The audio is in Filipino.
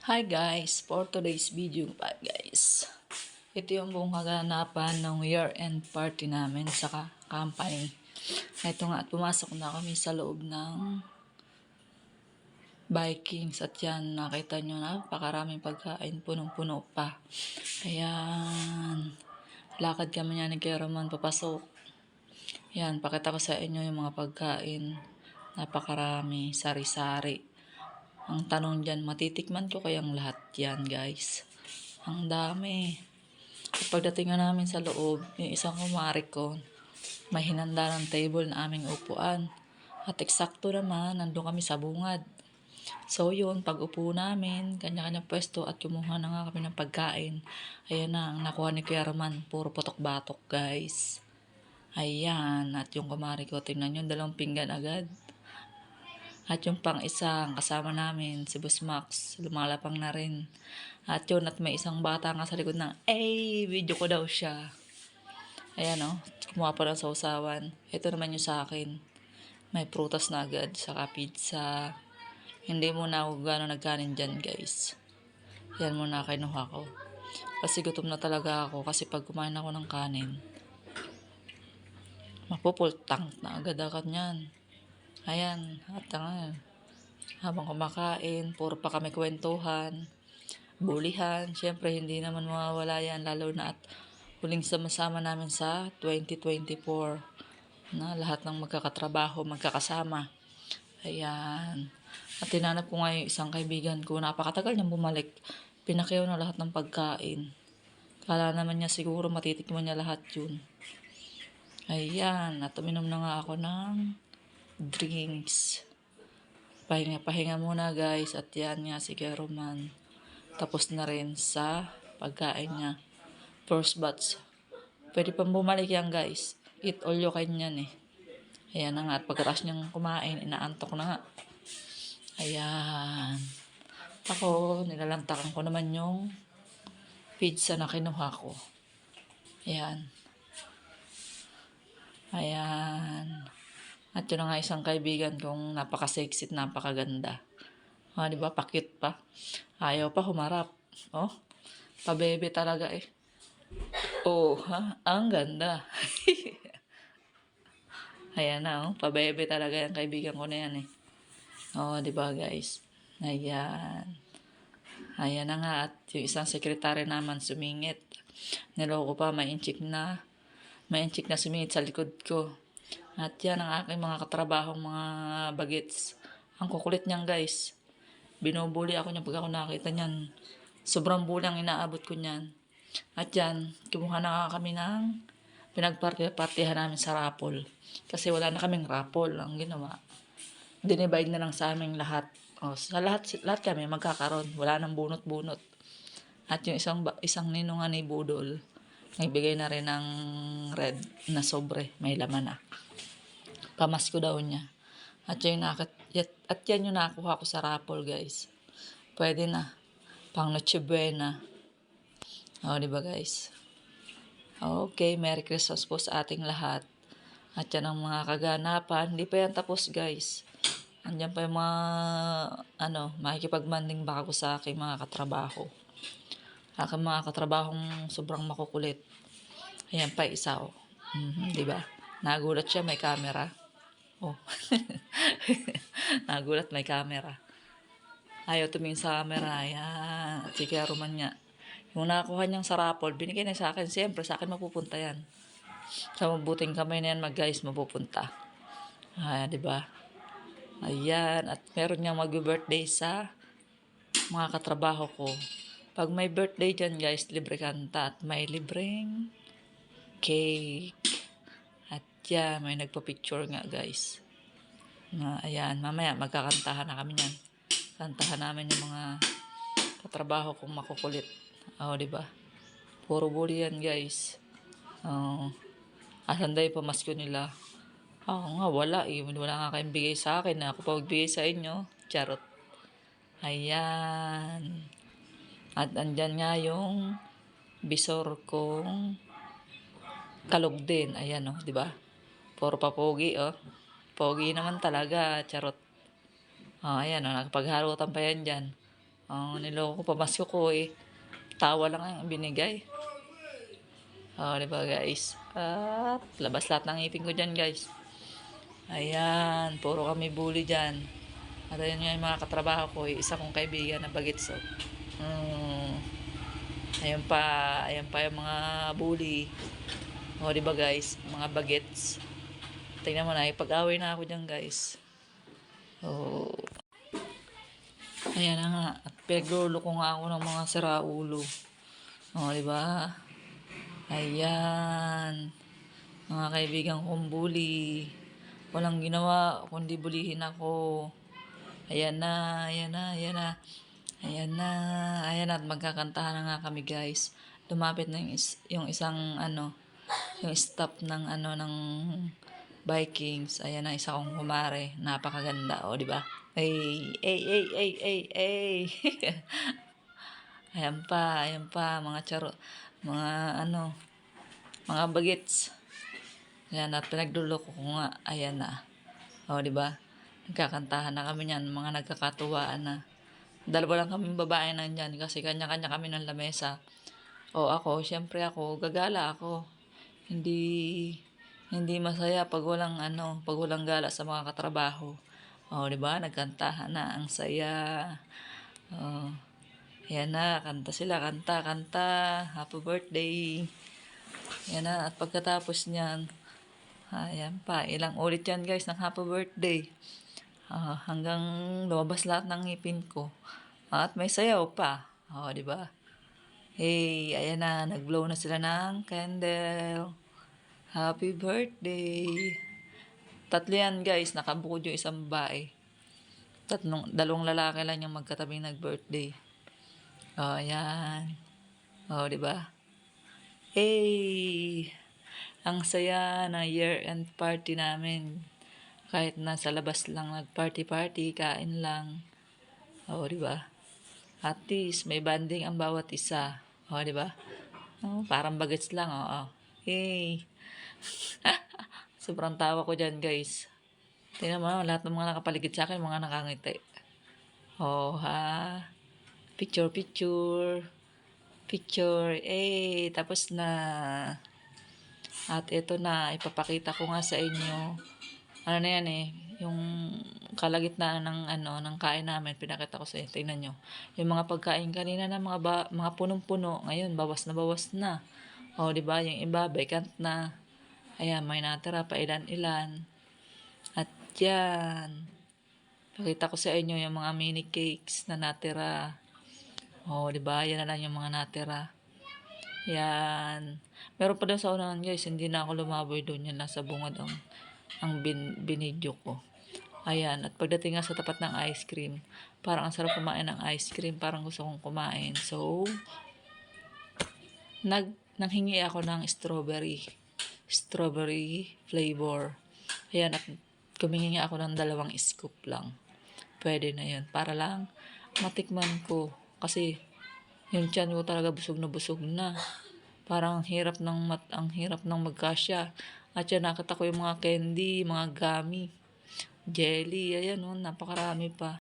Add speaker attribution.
Speaker 1: Hi guys, for today's video pa guys. Ito yung buong kaganapan ng year-end party namin sa company. Ito nga at pumasok na kami sa loob ng Vikings at yan nakita nyo na napakaraming pagkain, punong-puno pa. Ayan, lakad kami niya ni Keraman papasok. Yan, pakita ko sa inyo yung mga pagkain. Napakarami, sari-sari. Ang tanong dyan, matitikman ko kayang lahat yan, guys. Ang dami. At pagdating nga namin sa loob, yung isang kumari ko, may hinanda ng table na aming upuan. At eksakto naman, nandun kami sa bungad. So yun, pag upo namin, kanya-kanya pwesto at kumuha na nga kami ng pagkain. Ayan na, ang nakuha ni Kuya Roman, puro potok-batok, guys. Ayan, at yung kumari ko, tingnan nyo, 2 pinggan agad. At yung pang isang kasama namin, si Boss Max, lumalapang na rin. At yun, at may isang bata nga sa likod ng, video ko daw siya. Ayan o, kumuha pa ng sausawan. Ito naman yung sa akin. May prutas na agad, saka pizza. Hindi muna ako gano'n nagkanin dyan, guys. Yan muna kinuha ko. Kasi gutom na talaga ako, kasi pag kumain ako ng kanin, mapupultang na agad ako niyan. Ayan, at habang kumakain, puro pa kami kwentuhan, bulihan. Siyempre, hindi naman mawawala yan, lalo na at huling sama-sama namin sa 2024 na lahat ng magkakatrabaho, magkakasama. Ayan. At tinanap ko nga yung isang kaibigan ko, napakatagal niyang bumalik. Pinakyaw na lahat ng pagkain. Kala naman niya siguro matitikman niya lahat yun. Ayan, at uminom na nga ako ng drinks. Pahinga muna guys, at yan nga si Roman. Tapos na rin sa pagkain niya. First batch. Pwede pang bumalik yan guys. Eat all you can yan eh. Ayan na nga, at pagkatapos niyang kumain, inaantok na nga. Ayan. Ako, nilalantakan ko naman yung pizza na kinuha ko. Ayan. Ayan. At yun nga isang kaibigan kong napaka-sexy at napakaganda. Di ba? Pa-cute pa. Ayaw pa humarap. Oh, pabebe talaga eh. Oh, ha? Ang ganda. Ayan na, oh. Pabebe talaga yung kaibigan ko na yan eh. Oh, di ba guys? Ayan. Ayan na nga. At yung isang sekretary naman sumingit. Niloko pa, may inchik na sumingit sa likod ko. At yan ang aking mga katrabahong mga bagets. Ang kukulit niyan guys. Binubuli ako niya pag ako nakita niyan. Sobrang bully ang inaabot ko niyan. At yan, kumuha na nga kami ng pinagpartihan namin sa raffle. Kasi wala na kaming raffle ang ginawa. Dinivide na lang sa aming lahat. O, sa lahat kami magkakaroon. Wala nang bunot-bunot. At yung isang ninungan ni Budol, nagbigay na rin ng red na sobre. May laman na. Pamasko daw niya. At yan yung nakuha ko sa raffle guys. Pwede na. Pang Noche Buena. O, diba guys? Okay, Merry Christmas po sa ating lahat. At yan ang mga kaganapan. Hindi pa yan tapos guys. Andiyan pa yung mga, makikipagmanding baka ko sa aking mga katrabaho. Aking mga katrabahong sobrang makukulit. Ayan pa isa o. Diba? Nagulat siya, may camera. Oh. Nagulat, may camera. Ayaw tumingin sa camera. Ayan. At sige, Roman niya. Yung nakuha niyang sa raffle, binigay na sa akin. Siyempre, sa akin mapupunta yan. Sa mabuting kamay na yan, guys, mapupunta. Ayan, diba? Ayan. At meron niyang mag-birthday sa mga katrabaho ko. Pag may birthday dyan, guys, libre kanta. At may libreng cake. At yan, may nagpa-picture nga, guys. Ayan, mamaya magkakantahan na kami yan. Kantahan namin yung mga katrabaho kong makukulit. Diba? Puro bully yan, guys. Asan daw yung pamasko nila? Nga, wala eh. Wala nga kayong bigay sa akin. Ako pa magbigay sa inyo. Charot. Ayan. At andyan nga yung bisor kong kalog din. Ayan, diba? Puro pa pogi, Pogi naman talaga. Charot. Ayan, nakapagharutan pa yan dyan. Niloko ko, pamasko ko eh. Tawa lang ang binigay. Di ba guys? At labas lahat ng ngipin ko dyan guys. Ayan, puro kami bully dyan. At ayun nga yung mga katrabaho ko, isa kong kaibigan na bagets. So. Ayan pa yung mga bully. Di ba guys? Mga bagets. Tingnan mo na, ipag-away na ako dyan guys. Ayan na nga. At pinaglolo ko nga ako ng mga siraulo. Di ba? Ayan. Mga kaibigan kong bully. Walang ginawa kundi bulihin ako. Ayan na, ayan na, ayan na. Ayan na, ayan na. At magkakantahan na nga kami guys. Lumapit na yung isang yung staff ng ng Vikings. Ayan na, isa kong kumare. Napakaganda, di ba? Ay, ay, ay, ay, ay, ay. Ayan pa, mga charo, mga mga bagets. Ayan, at pinagdulo ko nga, ayan na. Di ba? Nagkakantahan na kami niyan, mga nagkakatuwaan na. Dalawa lang kami babae nandyan kasi kanya-kanya kami ng lamesa. Syempre ako, gagala ako. Hindi masaya pag walang gala sa mga katrabaho. Di ba? Nagkantahan na, ang saya. Ayan na, kanta sila, kanta. Happy birthday. Ayan na, at pagkatapos niyan, ayan pa, ilang ulit yan guys ng happy birthday. Hanggang lumabas lahat ng ngipin ko. At may sayaw pa. Di ba? Hey, ayan na, nag-blow na sila ng candle. Happy birthday. Tatlo yan guys, nakabukod yung isang babae. Dalawang lalaki lang yung magkatabing nag-birthday. Ayan. Di ba? Hey! Ang saya na year-end party namin. Kahit nasa labas lang nag-party-party, kain lang. Di ba? At least may banding ang bawat isa. Di ba? Parang bagets lang, Hey! Sobrang tawa ko dyan, guys. Tingnan mo, lahat ng mga nakapaligid sa akin, mga nakangiti. Ha? Picture. Tapos na. At ito na, ipapakita ko nga sa inyo. Ano na yan yung kalagitnaan ng kain namin, pinakita ko sa inyo. Tingnan nyo. Yung mga pagkain kanina na mga punong-puno, ngayon, bawas na. Di ba? Yung iba, vacant na. Ayan, may natira pa ilan-ilan. At yan. Pakita ko sa inyo yung mga mini cakes na natira. Di ba? Yan na lang yung mga natira. Yan. Meron pa daw sa unahan guys, hindi na ako lumaboy doon. Yan, nasa bungad ang binidyo ko. Ayan. At pagdating nga sa tapat ng ice cream, parang ang sarap kumain ng ice cream. Parang gusto kong kumain. So, nanghingi ako ng strawberry flavor. Ayan. At kumingi ako ng 2 scoop lang. Pwede na yun. Para lang matikman ko. Kasi yung tiyan ko talaga busog na. Parang ang hirap ng magkasya. At yan, nakita ko yung mga candy, mga gummy, jelly, ayan napakarami pa.